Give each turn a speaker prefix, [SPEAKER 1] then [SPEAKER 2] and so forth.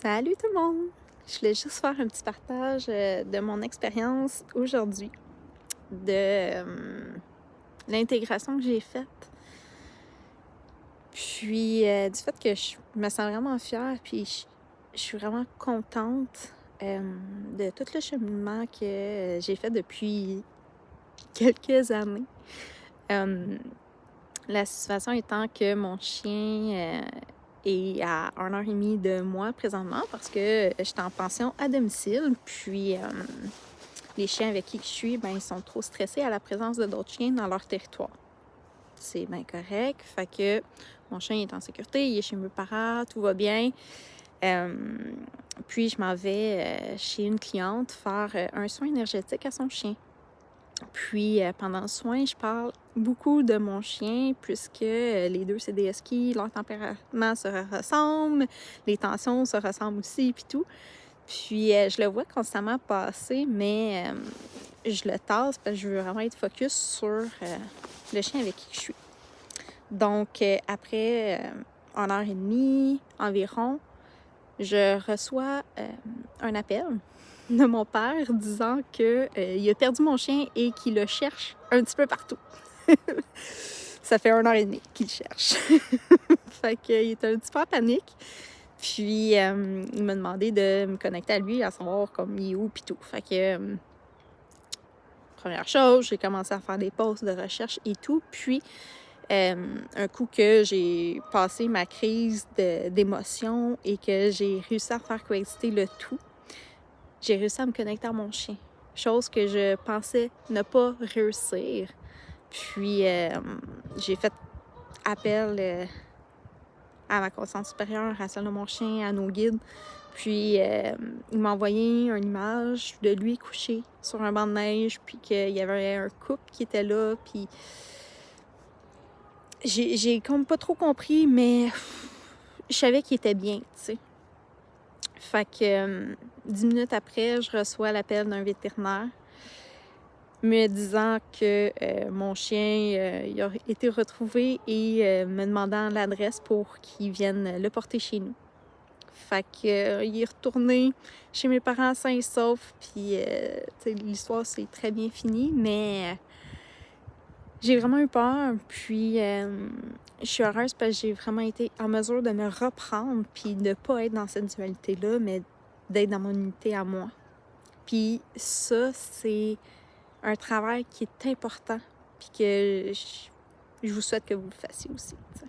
[SPEAKER 1] Salut tout le monde! Je voulais juste faire un petit partage de mon expérience aujourd'hui, de l'intégration que j'ai faite, puis du fait que je me sens vraiment fière, puis je suis vraiment contente de tout le cheminement que j'ai fait depuis quelques années. Euh, la situation étant que mon chien est à 1 heure et demie de moi présentement parce que j'étais en pension à domicile. Puis les chiens avec qui je suis, ben, ils sont trop stressés à la présence de d'autres chiens dans leur territoire. C'est bien correct. Fait que mon chien est en sécurité, il est chez mes parents, tout va bien. Euh, puis je m'en vais chez une cliente faire un soin énergétique à son chien. Puis pendant le soin, je parle beaucoup de mon chien puisque les deux, c'est des huskies, leur tempérament se ressemble, les tensions se ressemblent aussi, puis tout. Puis je le vois constamment passer, mais je le tasse parce que je veux vraiment être focus sur le chien avec qui je suis. Donc après 1 heure et demie environ, je reçois un appel de mon père disant que il a perdu mon chien et qu'il le cherche un petit peu partout. Ça fait 1 heure et demie qu'il le cherche. Fait qu'il est un petit peu en panique. Puis il m'a demandé de me connecter à lui, à savoir comme il est où pis tout. Fait que première chose, j'ai commencé à faire des pauses de recherche et tout. Puis un coup que j'ai passé ma crise d'émotion et que j'ai réussi à faire coexister le tout, j'ai réussi à me connecter à mon chien. Chose que je pensais ne pas réussir. Puis j'ai fait appel à ma conscience supérieure, à celle de mon chien, à nos guides. Puis il m'a envoyé une image de lui couché sur un banc de neige, puis qu'il y avait un couple qui était là, puis j'ai comme pas trop compris, mais je savais qu'il était bien, tu sais. Fait que 10 minutes après, je reçois l'appel d'un vétérinaire me disant que mon chien il a été retrouvé et me demandant l'adresse pour qu'il vienne le porter chez nous. Fait que il est retourné chez mes parents sains et saufs, puis l'histoire c'est très bien fini, mais j'ai vraiment eu peur, puis je suis heureuse parce que j'ai vraiment été en mesure de me reprendre, puis de pas être dans cette dualité-là, mais d'être dans mon unité à moi. Puis ça, c'est un travail qui est important, puis que je vous souhaite que vous le fassiez aussi, t'sais.